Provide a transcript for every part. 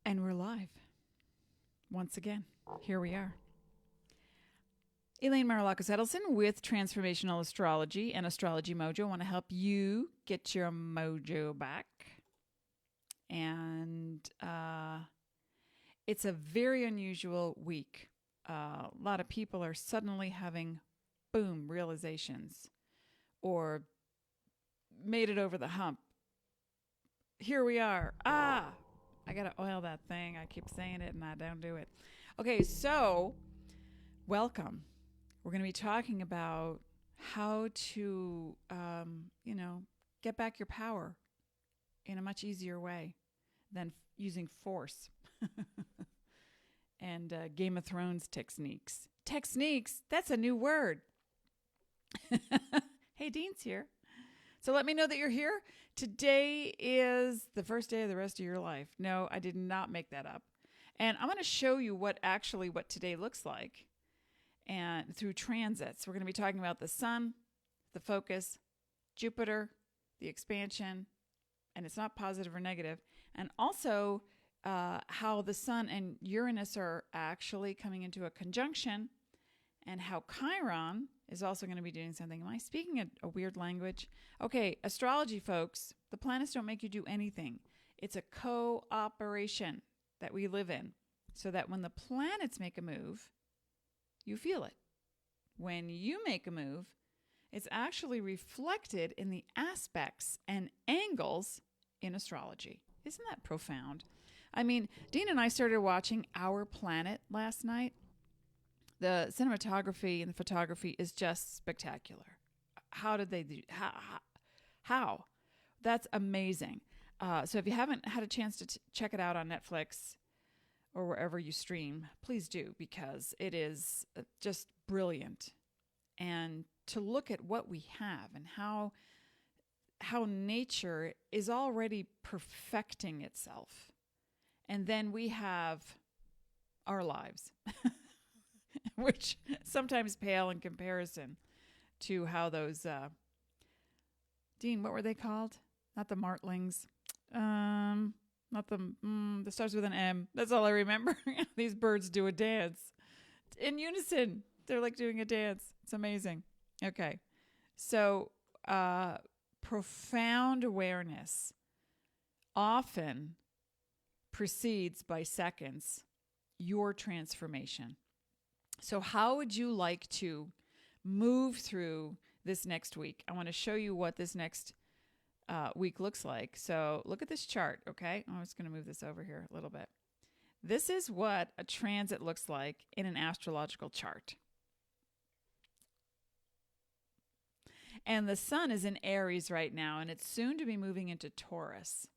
And we're live. Once again, here we are. Elaine Marolakos Edelson with Transformational Astrology and Astrology Mojo. I want to help you get your mojo back. And it's a very unusual week. A lot of people are suddenly having, boom, realizations or made it over the hump. Here we are. I got to oil that thing. I keep saying it and I don't do it. Okay, so welcome. We're going to be talking about how to, get back your power in a much easier way than using force and Game of Thrones techniques. Techniques, that's a new word. Hey, Dean's here. So let me know that you're here. Today is the first day of the rest of your life. No, I did not make that up. And I'm going to show you what today looks like and through transits. We're going to be talking about the sun, the focus, Jupiter, the expansion, and it's not positive or negative, and also how the sun and Uranus are actually coming into a conjunction, and how Chiron is also going to be doing something. Am I speaking a weird language? Okay, astrology folks, the planets don't make you do anything. It's a cooperation that we live in, so that when the planets make a move, you feel it. When you make a move, it's actually reflected in the aspects and angles in astrology. Isn't that profound? I mean, Dean and I started watching Our Planet last night. The cinematography and the photography is just spectacular. How did they do? How? That's amazing. So if you haven't had a chance to check it out on Netflix or wherever you stream, please do, because it is just brilliant. And to look at what we have and how nature is already perfecting itself. And then we have our lives. Which sometimes pale in comparison to how those, Dean, what were they called? Not the martlings. Not the, that starts with an M. That's all I remember. These birds do a dance. In unison. They're like doing a dance. It's amazing. Okay. So, profound awareness often precedes by seconds your transformation. So how would you like to move through this next week? I want to show you what this next week looks like. So look at this chart, okay? I'm just going to move this over here a little bit. This is what a transit looks like in an astrological chart. And the sun is in Aries right now, and it's soon to be moving into Taurus.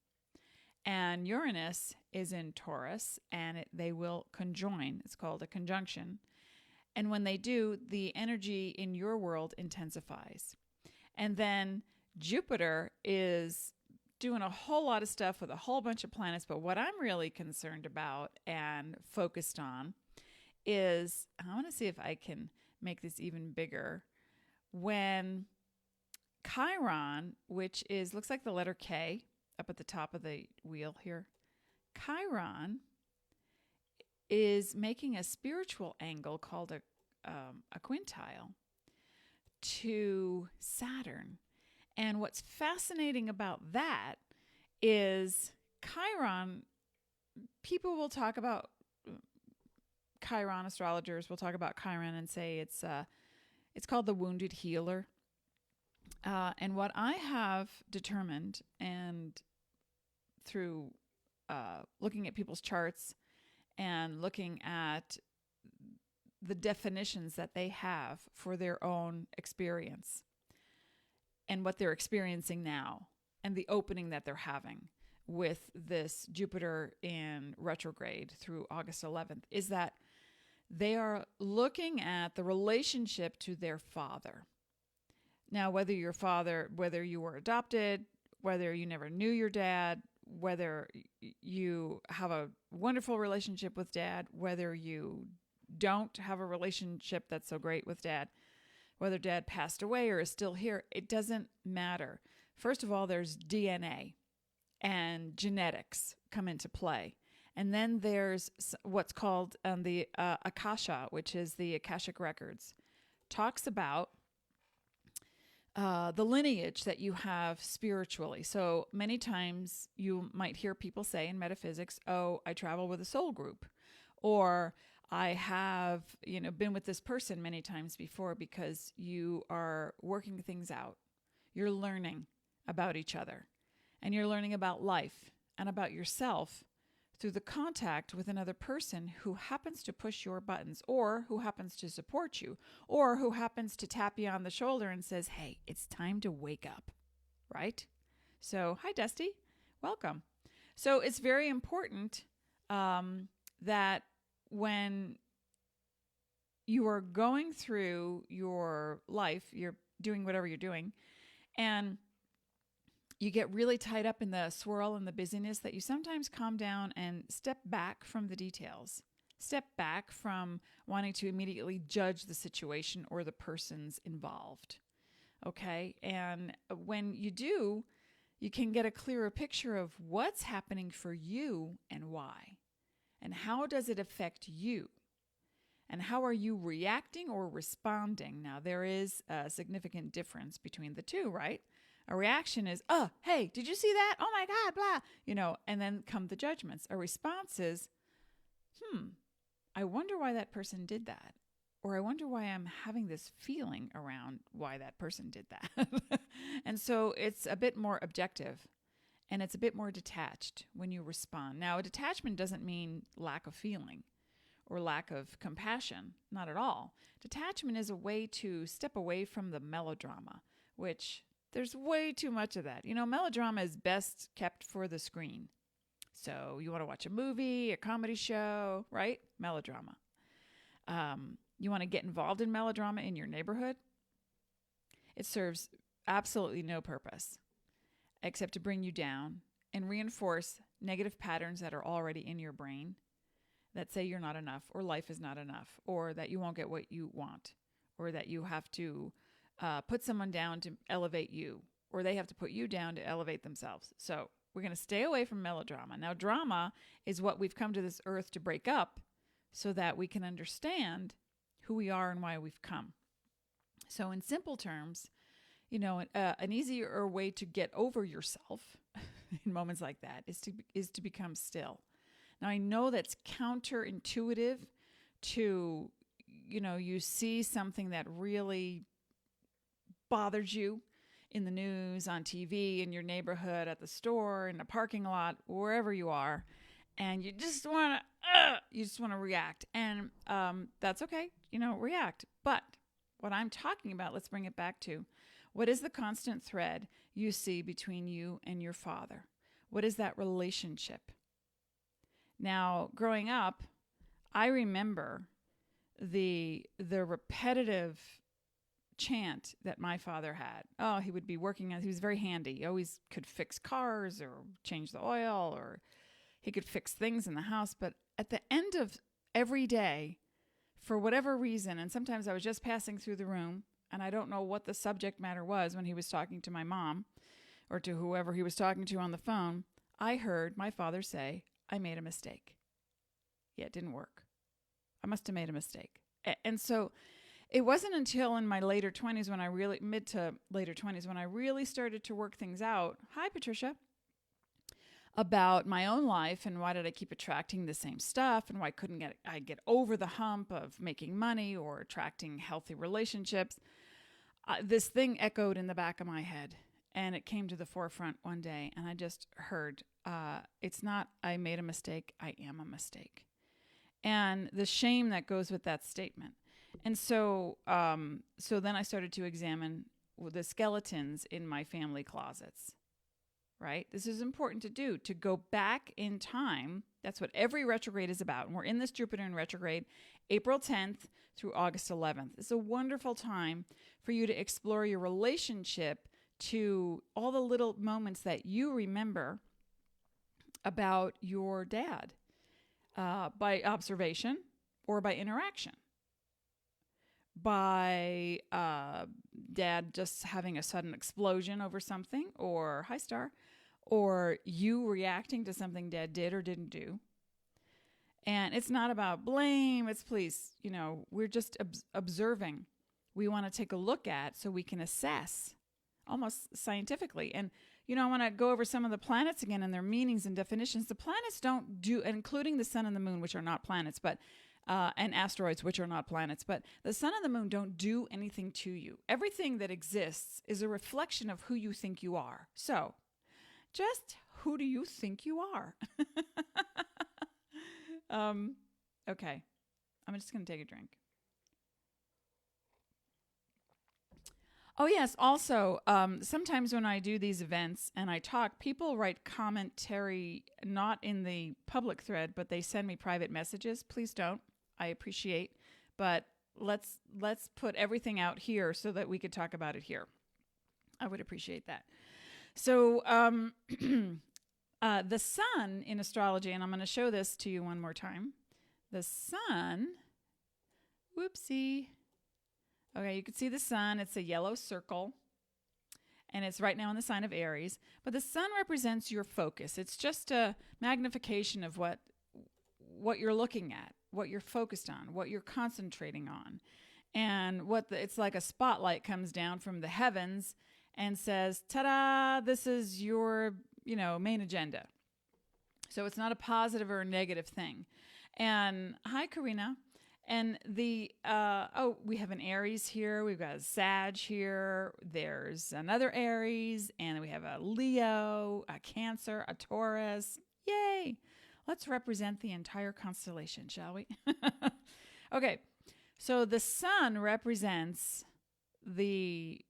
And Uranus is in Taurus, and they will conjoin. It's called a conjunction. And when they do, the energy in your world intensifies. And then Jupiter is doing a whole lot of stuff with a whole bunch of planets. But what I'm really concerned about and focused on is, I want to see if I can make this even bigger. When Chiron, which looks like the letter K up at the top of the wheel here, Chiron is making a spiritual angle called a quintile to Saturn. And what's fascinating about that is Chiron, people will talk about Chiron, astrologers will talk about Chiron and say it's called the wounded healer. And what I have determined, and through looking at people's charts and looking at the definitions that they have for their own experience and what they're experiencing now and the opening that they're having with this Jupiter in retrograde through August 11th, is that they are looking at the relationship to their father. Now, whether you were adopted, whether you never knew your dad, whether you have a wonderful relationship with dad, whether you don't have a relationship that's so great with dad, whether dad passed away or is still here, it doesn't matter. First of all, there's DNA and genetics come into play. And then there's what's called the Akasha, which is the Akashic Records. Talks about the lineage that you have spiritually. So many times you might hear people say in metaphysics, oh, I travel with a soul group. Or I have, been with this person many times before, because you are working things out. You're learning about each other, and you're learning about life and about yourself through the contact with another person who happens to push your buttons, or who happens to support you, or who happens to tap you on the shoulder and says, hey, it's time to wake up, right? So, hi, Dusty. Welcome. So it's very important that when you are going through your life, you're doing whatever you're doing, and you get really tied up in the swirl and the busyness, that you sometimes calm down and step back from the details. Step back from wanting to immediately judge the situation or the persons involved. Okay? And when you do, you can get a clearer picture of what's happening for you and why. And how does it affect you? And how are you reacting or responding? Now, there is a significant difference between the two, right? A reaction is, oh, hey, did you see that? Oh my God, blah, and then come the judgments. A response is, I wonder why that person did that. Or I wonder why I'm having this feeling around why that person did that. And so it's a bit more objective, and it's a bit more detached when you respond. Now, a detachment doesn't mean lack of feeling or lack of compassion, not at all. Detachment is a way to step away from the melodrama, which there's way too much of that. Melodrama is best kept for the screen. So you want to watch a movie, a comedy show, right? Melodrama. You want to get involved in melodrama in your neighborhood? It serves absolutely no purpose except to bring you down and reinforce negative patterns that are already in your brain that say you're not enough, or life is not enough, or that you won't get what you want, or that you have to put someone down to elevate you, or they have to put you down to elevate themselves. So we're going to stay away from melodrama. Now, drama is what we've come to this earth to break up so that we can understand who we are and why we've come. So in simple terms, an easier way to get over yourself in moments like that is to become still. Now, I know that's counterintuitive to, you see something that really bothers you in the news, on TV, in your neighborhood, at the store, in the parking lot, wherever you are, and you just want to react. And that's okay, react. But what I'm talking about, let's bring it back to, what is the constant thread you see between you and your father? What is that relationship? Now, growing up, I remember the repetitive chant that my father had. Oh, he would be working he was very handy. He always could fix cars or change the oil, or he could fix things in the house. But at the end of every day, for whatever reason, and sometimes I was just passing through the room, and I don't know what the subject matter was when he was talking to my mom or to whoever he was talking to on the phone, I heard my father say, I made a mistake. Yeah, it didn't work. I must have made a mistake. And so it wasn't until in my later 20s mid to later 20s, when I really started to work things out. Hi, Patricia. About my own life and why did I keep attracting the same stuff, and why couldn't I get over the hump of making money or attracting healthy relationships. This thing echoed in the back of my head, and it came to the forefront one day, and I just heard, it's not I made a mistake, I am a mistake. And the shame that goes with that statement. And so then I started to examine the skeletons in my family closets, right? This is important to do, to go back in time. That's what every retrograde is about. And we're in this Jupiter in retrograde, April 10th through August 11th. It's a wonderful time for you to explore your relationship to all the little moments that you remember about your dad, by observation or by interaction. By dad just having a sudden explosion over something, or hi star, or you reacting to something dad did or didn't do, And it's not about blame. It's please, we're just observing. We want to take a look at so we can assess almost scientifically. And, I want to go over some of the planets again and their meanings and definitions. The planets don't do, including the sun and the moon, which are not planets, but and asteroids, which are not planets, but the sun and the moon don't do anything to you. Everything that exists is a reflection of who you think you are. So, just who do you think you are? Okay. I'm just going to take a drink. Oh, yes. Also, sometimes when I do these events and I talk, people write commentary not in the public thread, but they send me private messages. Please don't. I appreciate. But let's put everything out here so that we could talk about it here. I would appreciate that. So the sun in astrology, and I'm going to show this to you one more time. The sun, whoopsie. Okay, you can see the sun. It's a yellow circle, and it's right now in the sign of Aries. But the sun represents your focus. It's just a magnification of what you're looking at, what you're focused on, what you're concentrating on. And it's like a spotlight comes down from the heavens and says, ta-da, this is your, main agenda. So it's not a positive or a negative thing. And hi, Karina. And we have an Aries here. We've got a Sag here. There's another Aries. And then we have a Leo, a Cancer, a Taurus. Yay. Let's represent the entire constellation, shall we? Okay. So the sun represents the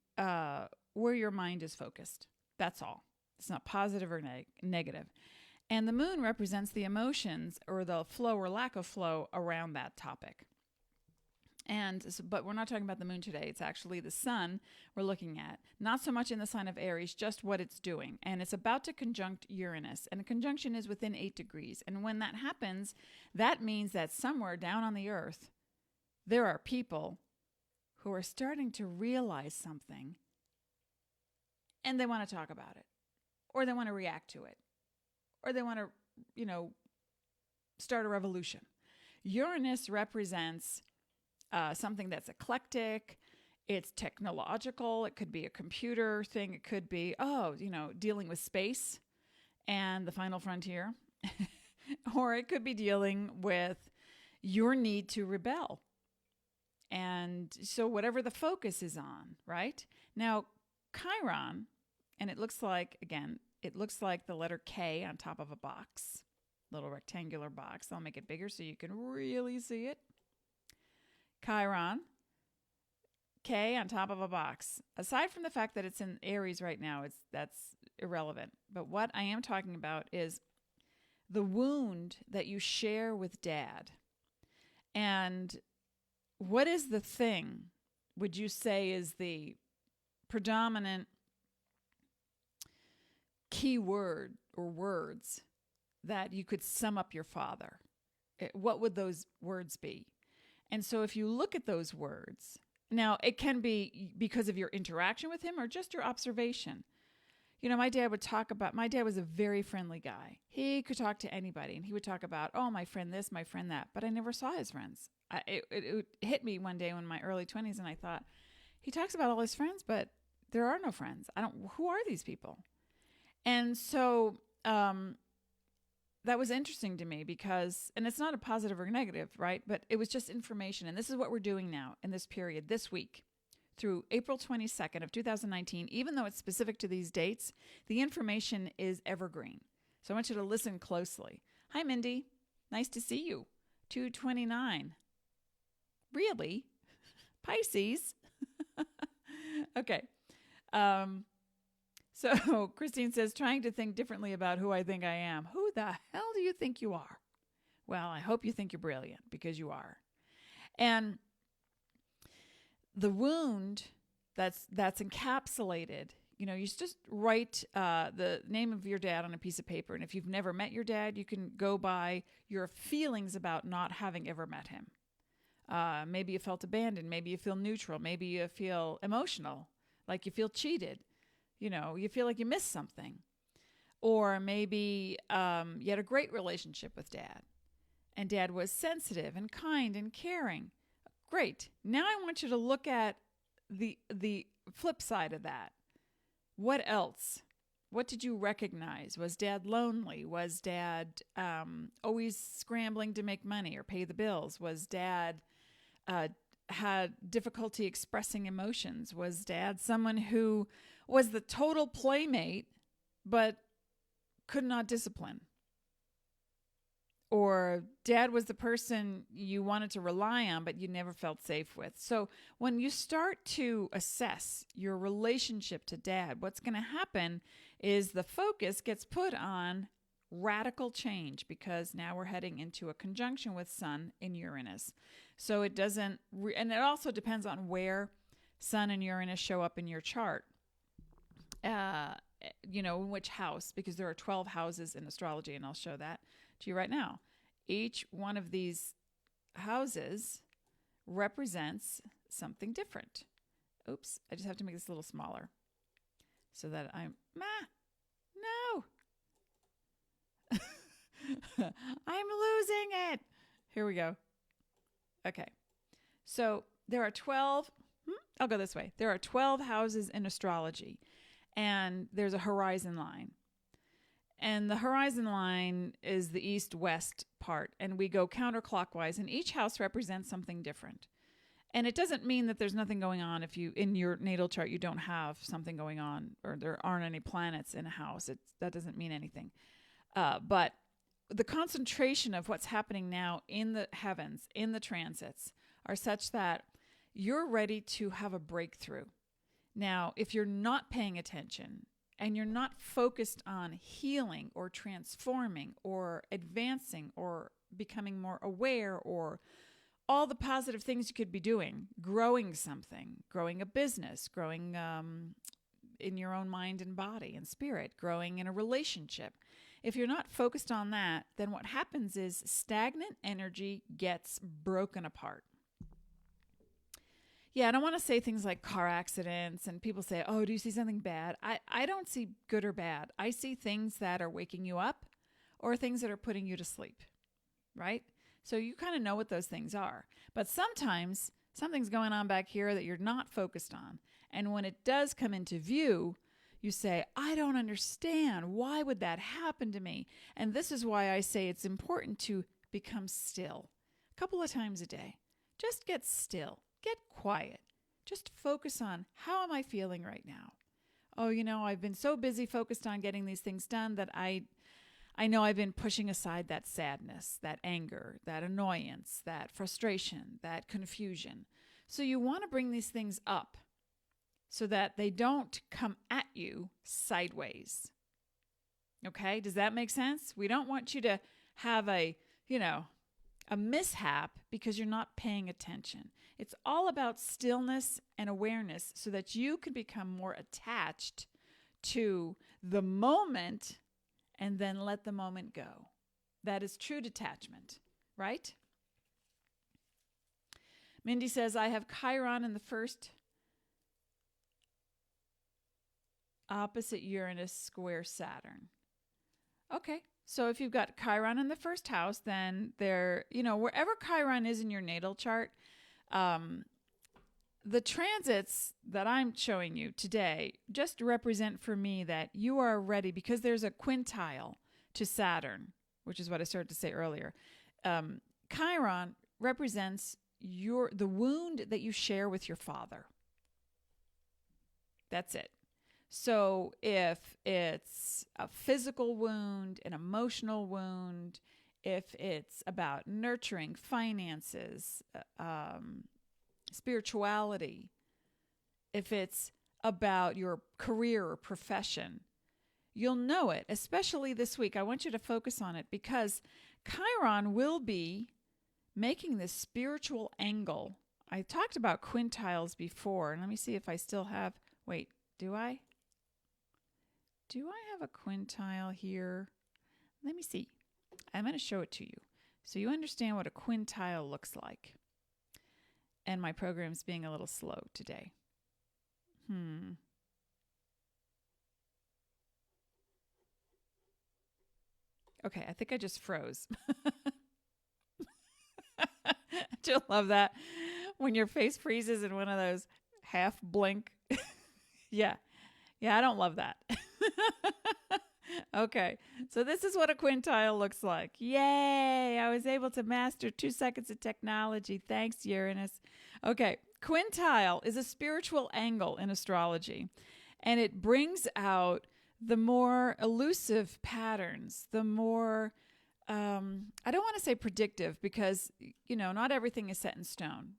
where your mind is focused. That's all. It's not positive or negative. And the moon represents the emotions or the flow or lack of flow around that topic. But we're not talking about the moon today. It's actually the sun we're looking at. Not so much in the sign of Aries, just what it's doing. And it's about to conjunct Uranus. And the conjunction is within 8 degrees. And when that happens, that means that somewhere down on the earth, there are people who are starting to realize something. And they want to talk about it. Or they want to react to it. Or they want to, start a revolution. Uranus represents something that's eclectic. It's technological. It could be a computer thing. It could be, dealing with space and the final frontier. Or it could be dealing with your need to rebel. And so whatever the focus is on, right? Now, Chiron, and it looks like the letter K on top of a box, little rectangular box. I'll make it bigger so you can really see it. Chiron, K on top of a box. Aside from the fact that it's in Aries right now, that's irrelevant. But what I am talking about is the wound that you share with Dad. And what is the thing, would you say, is the predominant key word or words that you could sum up your father? What would those words be? And so if you look at those words, now it can be because of your interaction with him or just your observation. My dad was a very friendly guy. He could talk to anybody and he would talk about, my friend this, my friend that, but I never saw his friends. It hit me one day in my early 20s and I thought, he talks about all his friends, but there are no friends. Who are these people? And so that was interesting to me because, and it's not a positive or negative, right? But it was just information. And this is what we're doing now in this period, this week, through April 22nd of 2019. Even though it's specific to these dates, the information is evergreen. So I want you to listen closely. Hi, Mindy. Nice to see you. 229. Really? Pisces? Okay. So Christine says, trying to think differently about who I think I am. Who the hell do you think you are? Well, I hope you think you're brilliant because you are. And the wound that's encapsulated, you just write the name of your dad on a piece of paper. And if you've never met your dad, you can go by your feelings about not having ever met him. Maybe you felt abandoned. Maybe you feel neutral. Maybe you feel emotional, like you feel cheated. You feel like you missed something. Or maybe you had a great relationship with Dad. And Dad was sensitive and kind and caring. Great. Now I want you to look at the flip side of that. What else? What did you recognize? Was Dad lonely? Was Dad always scrambling to make money or pay the bills? Was Dad had difficulty expressing emotions? Was Dad someone who was the total playmate but could not discipline? Or Dad was the person you wanted to rely on but you never felt safe with? So when you start to assess your relationship to Dad, what's going to happen is the focus gets put on radical change, because now we're heading into a conjunction with Sun in Uranus. So it doesn't, and it also depends on where Sun and Uranus show up in your chart. In which house, because there are 12 houses in astrology, and I'll show that to you right now. Each one of these houses represents something different. Oops, I just have to make this a little smaller so that I'm, no. I'm losing it. Here we go. Okay. So there are 12, I'll go this way. There are 12 houses in astrology, and there's a horizon line. And the horizon line is the east-west part, and we go counterclockwise, and each house represents something different. And it doesn't mean that there's nothing going on if you, in your natal chart, you don't have something going on, or there aren't any planets in a house. That doesn't mean anything. But the concentration of what's happening now in the heavens, in the transits, are such that you're ready to have a breakthrough. Now, if you're not paying attention and you're not focused on healing or transforming or advancing or becoming more aware or all the positive things you could be doing, growing something, growing a business, growing in your own mind and body and spirit, growing in a relationship. If you're not focused on that, then what happens is stagnant energy gets broken apart. Yeah, I don't want to say things like car accidents, and people say, oh, do you see something bad? I don't see good or bad. I see things that are waking you up or things that are putting you to sleep, right? So you kind of know what those things are. But sometimes something's going on back here that you're not focused on. And when it does come into view, you say, I don't understand. Why would that happen to me? And this is why I say it's important to become still a couple of times a day. Just get still. Get quiet. Just focus on, how am I feeling right now? Oh, I've been so busy focused on getting these things done that I know I've been pushing aside that sadness, that anger, that annoyance, that frustration, that confusion. So you want to bring these things up so that they don't come at you sideways. Okay? Does that make sense? We don't want you to have a mishap because you're not paying attention. It's all about stillness and awareness so that you can become more attached to the moment and then let the moment go. That is true detachment, right? Mindy says, I have Chiron in the first, opposite Uranus, square Saturn. Okay. So if you've got Chiron in the first house, then wherever Chiron is in your natal chart, the transits that I'm showing you today just represent for me that you are ready, because there's a quintile to Saturn, which is what I started to say earlier. Chiron represents the wound that you share with your father. That's it. So if it's a physical wound, an emotional wound, if it's about nurturing, finances, spirituality, if it's about your career or profession, you'll know it, especially this week. I want you to focus on it because Chiron will be making this spiritual angle. I talked about quintiles before, and let me see if I still have, do I? Do I have a quintile here? Let me see. I'm going to show it to you so you understand what a quintile looks like. And my program's being a little slow today. Okay, I think I just froze. Do you love that? When your face freezes in one of those half blink. Yeah. Yeah, I don't love that. Okay. So this is what a quintile looks like. Yay! I was able to master 2 seconds of technology. Thanks, Uranus. Okay. Quintile is a spiritual angle in astrology, and it brings out the more elusive patterns, the more I don't want to say predictive because, not everything is set in stone,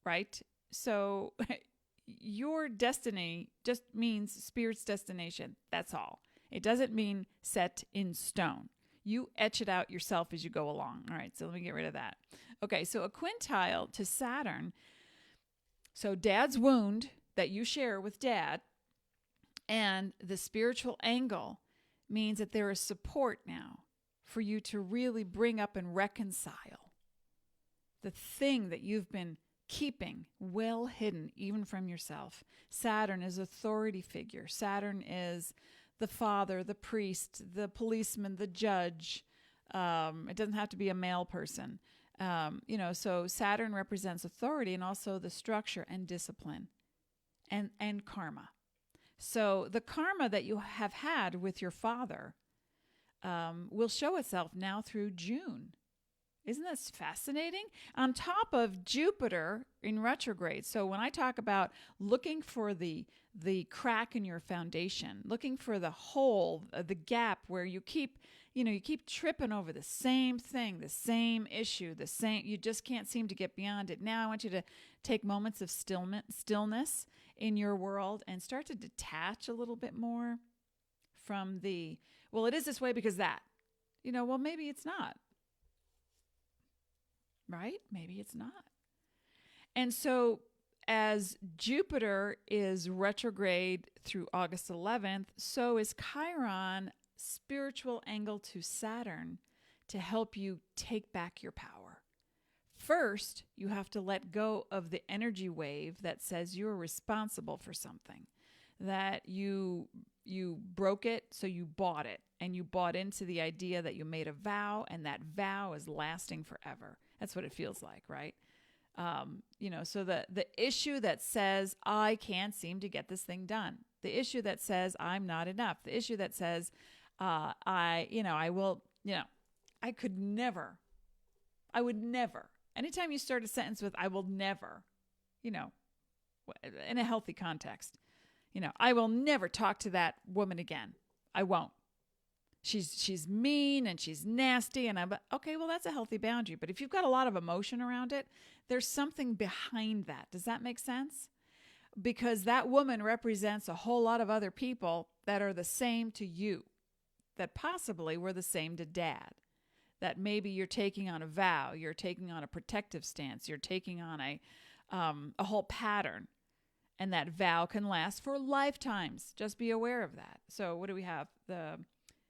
right? So your destiny just means spirit's destination. That's all. It doesn't mean set in stone. You etch it out yourself as you go along. All right, so let me get rid of that. Okay, so a quintile to Saturn. So dad's wound that you share with dad and the spiritual angle means that there is support now for you to really bring up and reconcile the thing that you've been keeping well hidden, even from yourself. Saturn is authority figure. Saturn is the father, the priest, the policeman, the judge. It doesn't have to be a male person. So Saturn represents authority and also the structure and discipline and karma. So the karma that you have had with your father will show itself now through June. Isn't this fascinating? On top of Jupiter in retrograde. So when I talk about looking for the crack in your foundation, looking for the hole, the gap where you keep tripping over the same thing, the same issue, you just can't seem to get beyond it. Now I want you to take moments of stillness in your world and start to detach a little bit more from it is this way because that. Maybe it's not. Right? Maybe it's not. And so as Jupiter is retrograde through August 11th, so is Chiron spiritual angle to Saturn to help you take back your power. First, you have to let go of the energy wave that says you're responsible for something, that you broke it, so you bought it, and you bought into the idea that you made a vow, and that vow is lasting forever. That's what it feels like, right? So the issue that says, I can't seem to get this thing done. The issue that says, I'm not enough. The issue that says, I could never. I would never. Anytime you start a sentence with, I will never, in a healthy context, I will never talk to that woman again. I won't. She's mean and she's nasty, and okay, well, that's a healthy boundary. But if you've got a lot of emotion around it, there's something behind that. Does that make sense? Because that woman represents a whole lot of other people that are the same to you, that possibly were the same to dad, that maybe you're taking on a vow, you're taking on a protective stance, you're taking on a whole pattern, and that vow can last for lifetimes. Just be aware of that. So what do we have?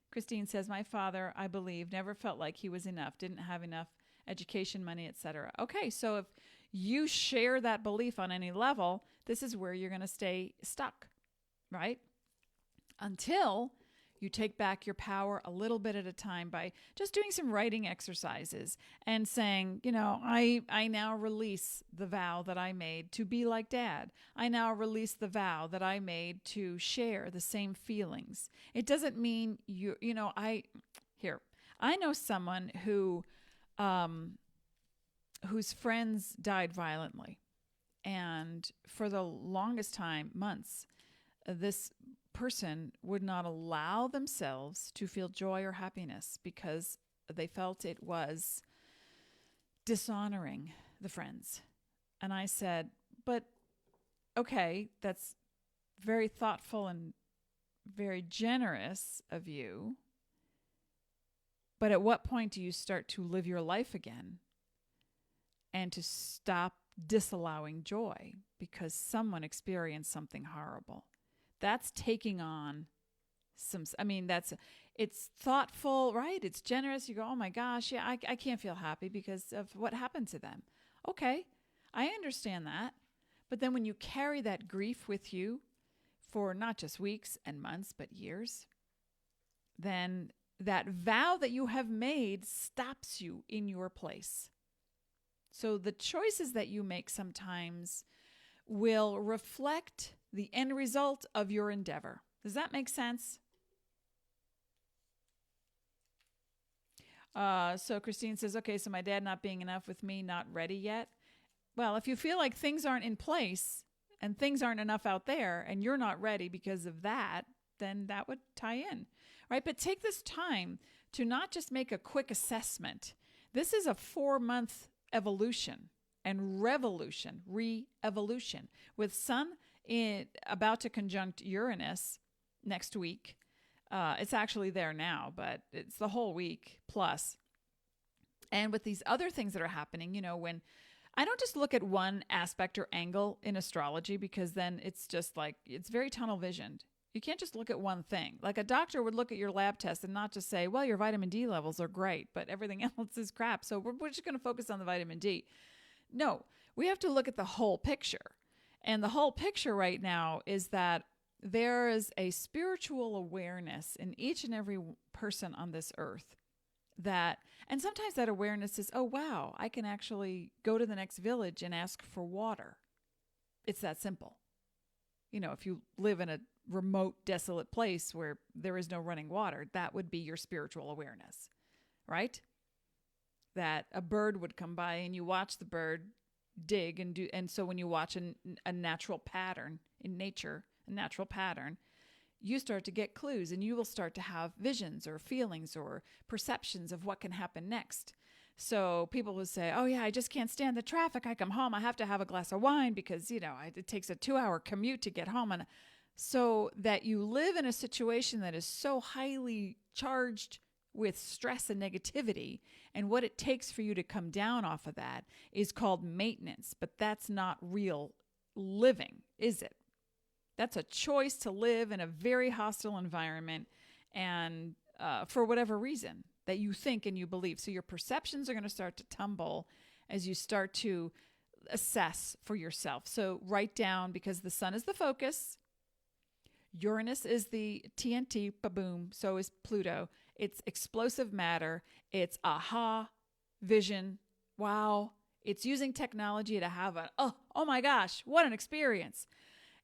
Christine says, my father, I believe, never felt like he was enough, didn't have enough education, money, etc. Okay, so if you share that belief on any level, this is where you're going to stay stuck, right? Until you take back your power a little bit at a time by just doing some writing exercises and saying, I now release the vow that I made to be like dad. I now release the vow that I made to share the same feelings. It doesn't mean I know someone whose friends died violently. And for the longest time, months, this person would not allow themselves to feel joy or happiness because they felt it was dishonoring the friends. And I said, but okay, that's very thoughtful and very generous of you. But at what point do you start to live your life again and to stop disallowing joy because someone experienced something horrible? That's taking on it's thoughtful, right? It's generous. You go, oh my gosh, yeah, I can't feel happy because of what happened to them. Okay, I understand that. But then when you carry that grief with you for not just weeks and months, but years, then that vow that you have made stops you in your place. So the choices that you make sometimes will reflect the end result of your endeavor. Does that make sense? So Christine says, okay, so my dad not being enough with me, not ready yet. Well, if you feel like things aren't in place and things aren't enough out there and you're not ready because of that, then that would tie in, right? But take this time to not just make a quick assessment. This is a 4-month evolution and revolution, re-evolution, with Sun about to conjunct Uranus next week. It's actually there now, but it's the whole week plus. And with these other things that are happening, when I don't just look at one aspect or angle in astrology, because then it's just like, it's very tunnel visioned. You can't just look at one thing. Like a doctor would look at your lab test and not just say, well, your vitamin D levels are great, but everything else is crap. So we're just going to focus on the vitamin D. No, we have to look at the whole picture. And the whole picture right now is that there is a spiritual awareness in each and every person on this earth and sometimes that awareness is, oh, wow, I can actually go to the next village and ask for water. It's that simple. If you live in a remote, desolate place where there is no running water, that would be your spiritual awareness, right? That a bird would come by and you watch the bird dig and so when you watch a natural pattern in nature, a natural pattern, you start to get clues and you will start to have visions or feelings or perceptions of what can happen next. So people will say, oh yeah, I just can't stand the traffic. I come home, I have to have a glass of wine because, it takes a 2-hour commute to get home. And so that you live in a situation that is so highly charged with stress and negativity, and what it takes for you to come down off of that is called maintenance. But that's not real living, is it? That's a choice to live in a very hostile environment and for whatever reason that you think and you believe. So your perceptions are going to start to tumble as you start to assess for yourself. So write down, because the Sun is the focus. Uranus is the TNT, ba-boom. So is Pluto. It's explosive matter. It's aha, vision, wow. It's using technology to have oh my gosh, what an experience.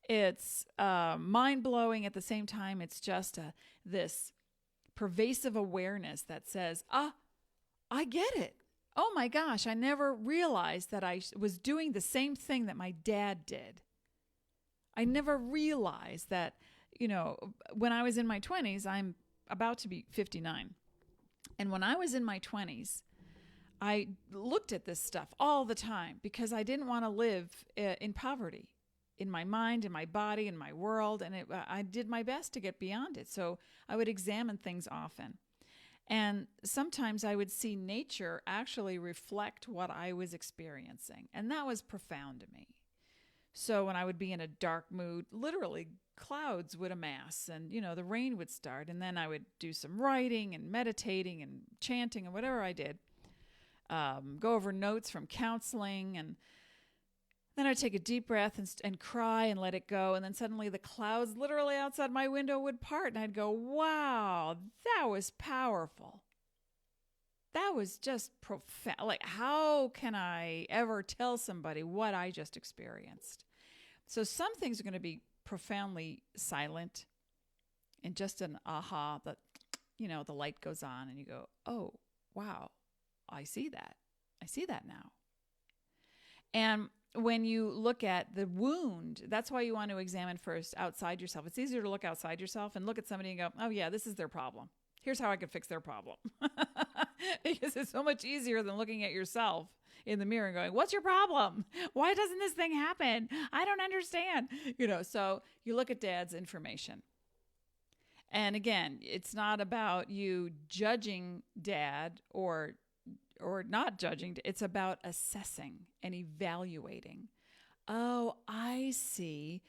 It's mind-blowing at the same time. It's just this pervasive awareness that says, I get it. Oh my gosh, I never realized that I was doing the same thing that my dad did. I never realized that, when I was in my 20s, I'm about to be 59. And when I was in my 20s, I looked at this stuff all the time because I didn't want to live in poverty. In my mind, in my body, in my world, and I did my best to get beyond it. So I would examine things often. And sometimes I would see nature actually reflect what I was experiencing. And that was profound to me. So when I would be in a dark mood, literally clouds would amass and, the rain would start. And then I would do some writing and meditating and chanting and whatever I did. Go over notes from counseling, and then I'd take a deep breath and cry and let it go. And then suddenly the clouds literally outside my window would part. And I'd go, wow, that was powerful. That was just profound. Like, how can I ever tell somebody what I just experienced? So some things are going to be profoundly silent and just an aha that, the light goes on and you go, oh, wow, I see that. I see that now. And when you look at the wound, that's why you want to examine first outside yourself. It's easier to look outside yourself and look at somebody and go, oh yeah, this is their problem. Here's how I could fix their problem. Because it's so much easier than looking at yourself in the mirror and going, what's your problem? Why doesn't this thing happen? I don't understand. So you look at Dad's information. And again, it's not about you judging Dad or not judging. It's about assessing and evaluating. Oh, I see.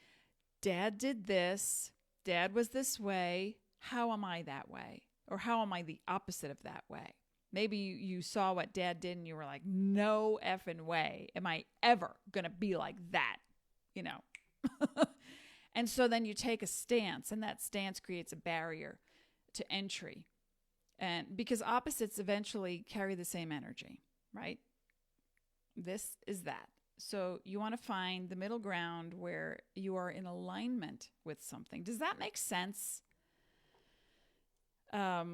Dad did this. Dad was this way. How am I that way? Or how am I the opposite of that way? Maybe you saw what Dad did and you were like, no effing way am I ever going to be like that, And so then you take a stance, and that stance creates a barrier to entry. And because opposites eventually carry the same energy, right? This is that. So you want to find the middle ground where you are in alignment with something. Does that make sense? Does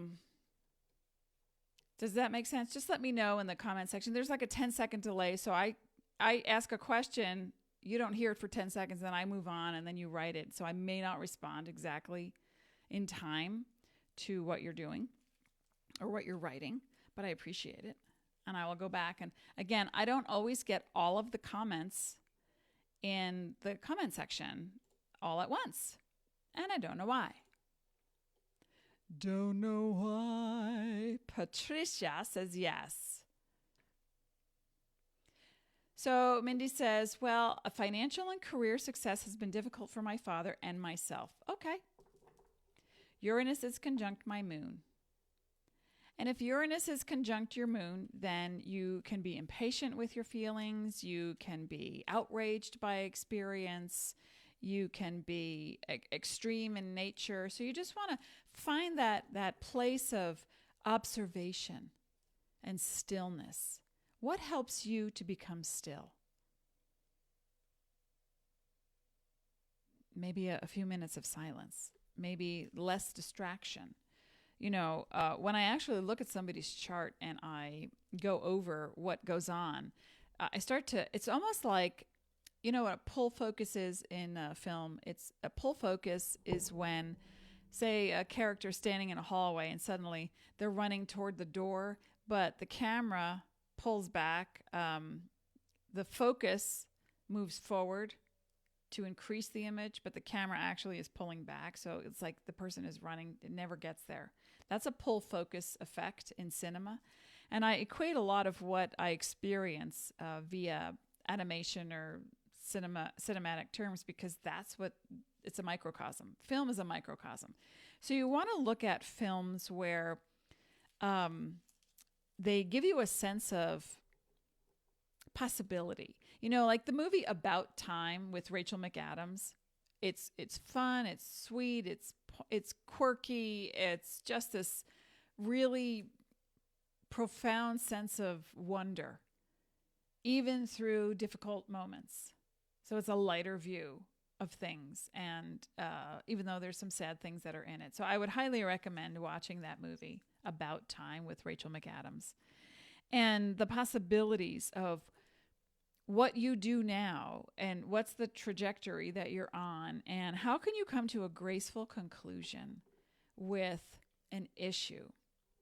that make sense? Just let me know in the comment section. There's like a 10-second delay. So I ask a question, you don't hear it for 10 seconds, then I move on, and then you write it. So I may not respond exactly in time to what you're doing or what you're writing, but I appreciate it. And I will go back. And again, I don't always get all of the comments in the comment section all at once. And I don't know why. Don't know why. Patricia says yes. So Mindy says, well, a financial and career success has been difficult for my father and myself. Okay. Uranus is conjunct my moon. And if Uranus is conjunct your moon, then you can be impatient with your feelings. You can be outraged by experience. You can be extreme in nature. So you just want to find that place of observation and stillness. What helps you to become still? Maybe a few minutes of silence. Maybe less distraction. When I actually look at somebody's chart and I go over what goes on, it's almost like, what a pull focus is in a film. A pull focus is when, say, a character standing in a hallway and suddenly they're running toward the door, but the camera pulls back. The focus moves forward to increase the image, but the camera actually is pulling back. So it's like the person is running, it never gets there. That's a pull focus effect in cinema. And I equate a lot of what I experience via animation or cinematic terms, because it's a microcosm. Film is a microcosm. So you want to look at films where they give you a sense of possibility. Like the movie About Time with Rachel McAdams. It's fun, it's sweet, it's quirky, it's just this really profound sense of wonder, even through difficult moments. So it's a lighter view of things, and even though there's some sad things that are in it. So I would highly recommend watching that movie About Time with Rachel McAdams, and the possibilities of what you do now and what's the trajectory that you're on, and how can you come to a graceful conclusion with an issue.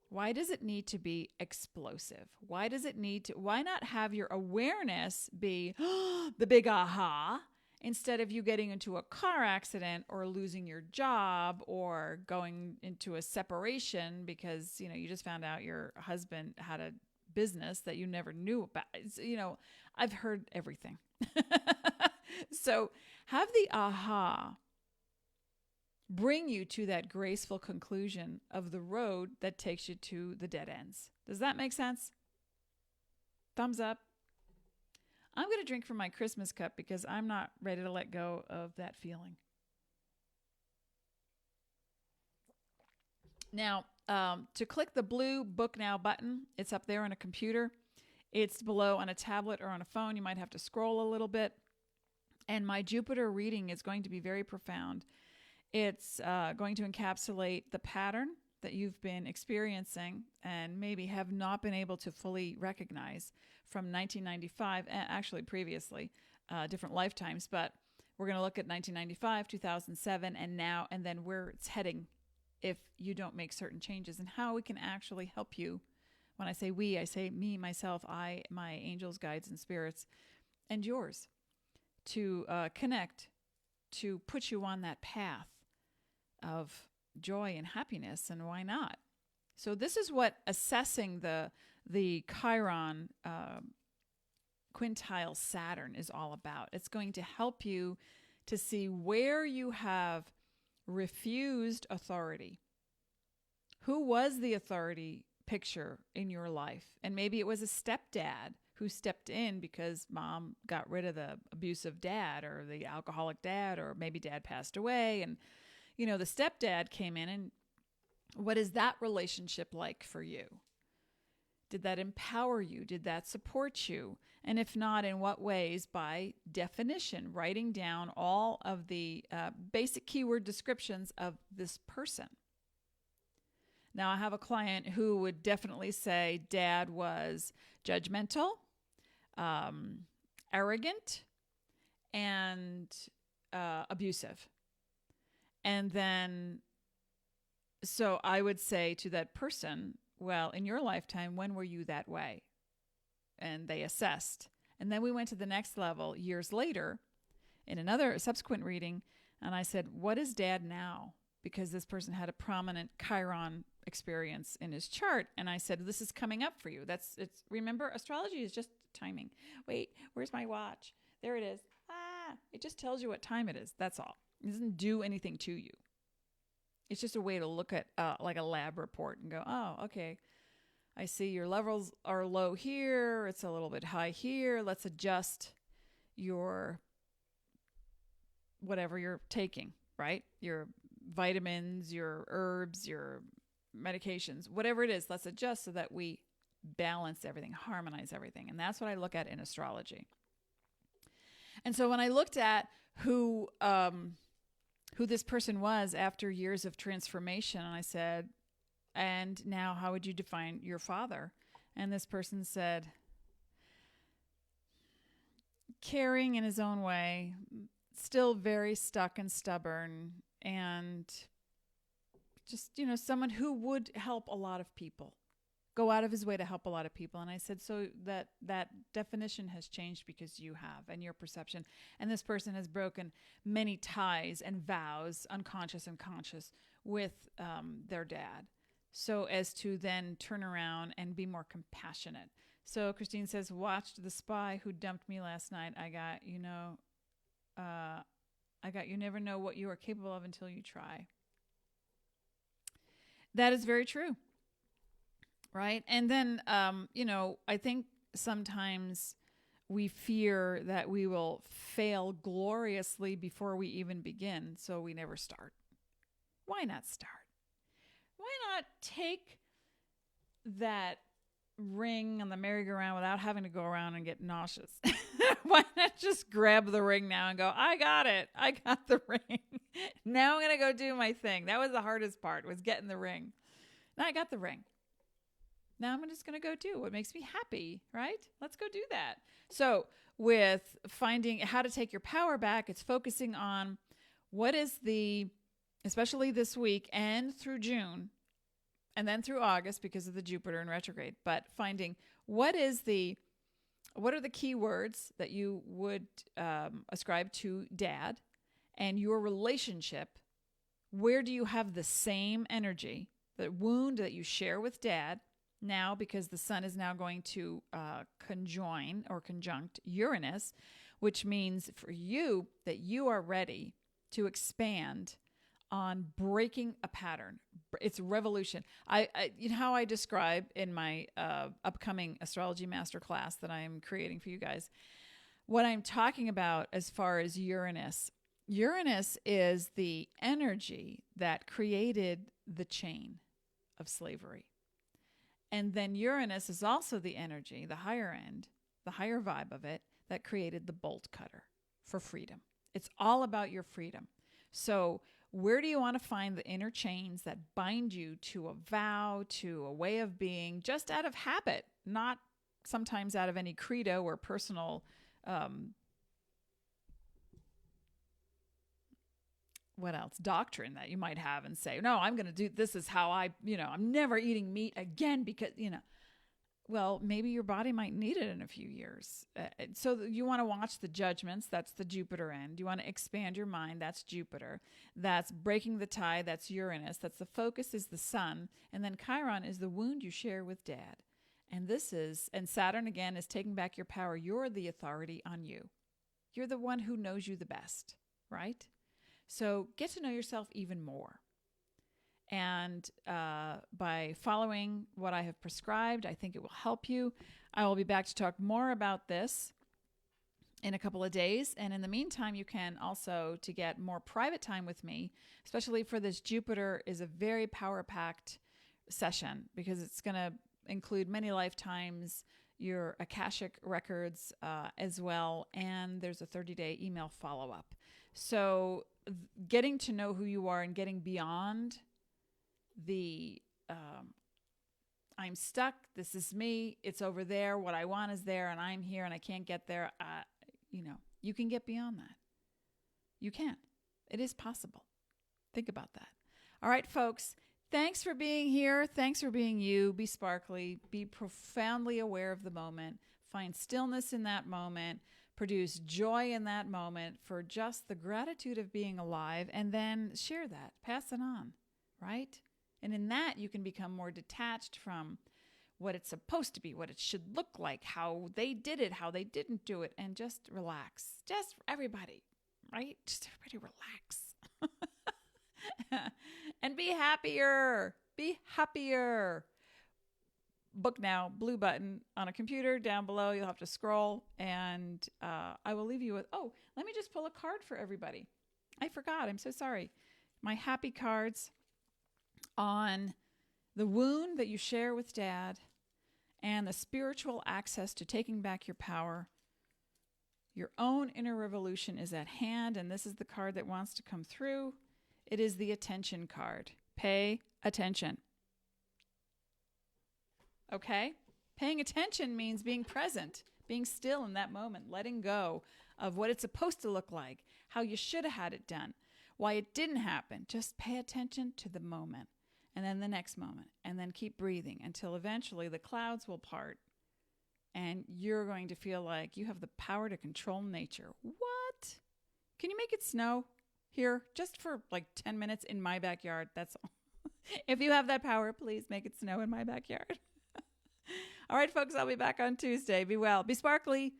Why does it need to be explosive? Why not have your awareness be the big aha, instead of you getting into a car accident or losing your job or going into a separation because, you just found out your husband had a business that you never knew about. I've heard everything. So have the aha bring you to that graceful conclusion of the road that takes you to the dead ends. Does that make sense? Thumbs up. I'm going to drink from my Christmas cup because I'm not ready to let go of that feeling. Now, to click the blue Book Now button, it's up there on a computer. It's below on a tablet or on a phone. You might have to scroll a little bit. And my Jupiter reading is going to be very profound. It's going to encapsulate the pattern that you've been experiencing and maybe have not been able to fully recognize from 1995, and actually previously, different lifetimes. But we're going to look at 1995, 2007, and now, and then where it's heading if you don't make certain changes, and how we can actually help you. When I say we, I say me, myself, I, my angels, guides, and spirits, and yours, to connect, to put you on that path of joy and happiness, and why not? So this is what assessing the Chiron quintile Saturn is all about. It's going to help you to see where you have refused authority. Who was the authority picture in your life? And maybe it was a stepdad who stepped in because mom got rid of the abusive dad or the alcoholic dad, or maybe dad passed away and the stepdad came in. And what is that relationship like for you? Did that empower you? Did that support you? And if not, in what ways? By definition, writing down all of the basic keyword descriptions of this person. Now, I have a client who would definitely say dad was judgmental, arrogant, and abusive. And then, so I would say to that person, well, in your lifetime, when were you that way? And they assessed. And then we went to the next level years later in another subsequent reading. And I said, what is dad now? Because this person had a prominent Chiron experience in his chart. And I said, this is coming up for you. Remember, astrology is just timing. Wait, where's my watch? There it is. It just tells you what time it is. That's all. It doesn't do anything to you. It's just a way to look at like a lab report and go, oh, okay, I see your levels are low here. It's a little bit high here. Let's adjust your whatever you're taking, right? Your vitamins, your herbs, your medications, whatever it is, let's adjust so that we balance everything, harmonize everything. And that's what I look at in astrology. And so when I looked at who this person was after years of transformation, and I said, and now how would you define your father? And this person said, caring in his own way, still very stuck and stubborn, and just, someone who would help a lot of people, go out of his way to help a lot of people. And I said, so that definition has changed because you have, and your perception. And this person has broken many ties and vows, unconscious and conscious, with their dad, so as to then turn around and be more compassionate. So Christine says, watched The Spy Who Dumped Me Last Night. I got, you never know what you are capable of until you try. That is very true. Right. And then, I think sometimes we fear that we will fail gloriously before we even begin. So we never start. Why not start? Why not take that ring on the merry-go-round without having to go around and get nauseous? Why not just grab the ring now and go, I got it. I got the ring. Now I'm going to go do my thing. That was the hardest part, was getting the ring. Now I got the ring. Now I'm just going to go do what makes me happy, right? Let's go do that. So with finding how to take your power back, it's focusing on what is especially this week and through June, and then through August because of the Jupiter in retrograde, but finding what are the key words that you would ascribe to dad and your relationship. Where do you have the same energy, the wound that you share with dad now, because the sun is now going to conjunct Uranus, which means for you that you are ready to expand on breaking a pattern. It's revolution. How I describe in my upcoming astrology masterclass that I'm creating for you guys, what I'm talking about as far as Uranus is the energy that created the chain of slavery. And then Uranus is also the energy, the higher end, the higher vibe of it, that created the bolt cutter for freedom. It's all about your freedom. So where do you want to find the inner chains that bind you to a vow, to a way of being, just out of habit, not sometimes out of any credo or personal doctrine that you might have and say, no, I'm going to do, this is how I'm never eating meat again because, well, maybe your body might need it in a few years. So you want to watch the judgments. That's the Jupiter end. You want to expand your mind. That's Jupiter. That's breaking the tie. That's Uranus. That's the focus is the sun. And then Chiron is the wound you share with dad. And Saturn again is taking back your power. You're the authority on you. You're the one who knows you the best, right? So get to know yourself even more. And by following what I have prescribed, I think it will help you. I will be back to talk more about this in a couple of days. And in the meantime, you can also, to get more private time with me, especially for this Jupiter, is a very power-packed session because it's going to include many lifetimes, your Akashic records as well, and there's a 30-day email follow-up. So getting to know who you are and getting beyond the I'm stuck, this is me, it's over there, what I want is there, and I'm here and I can't get there. You can get beyond that. You can. It is possible. Think about that. All right, folks, thanks for being here. Thanks for being you. Be sparkly. Be profoundly aware of the moment. Find stillness in that moment. Produce joy in that moment for just the gratitude of being alive, and then share that. Pass it on, right? And in that, you can become more detached from what it's supposed to be, what it should look like, how they did it, how they didn't do it, and just relax. Just everybody, right? Just everybody relax. And be happier. Be happier. Book now, blue button on a computer down below. You'll have to scroll, and I will leave you with, let me just pull a card for everybody. I forgot. I'm so sorry. My happy cards on the wound that you share with Dad and the spiritual access to taking back your power. Your own inner revolution is at hand, and this is the card that wants to come through. It is the attention card. Pay attention. Okay? Paying attention means being present, being still in that moment, letting go of what it's supposed to look like, how you should have had it done, why it didn't happen. Just pay attention to the moment, and then the next moment, and then keep breathing until eventually the clouds will part and you're going to feel like you have the power to control nature. What? Can you make it snow here just for like 10 minutes in my backyard? That's all. If you have that power, please make it snow in my backyard. All right, folks, I'll be back on Tuesday. Be well. Be sparkly.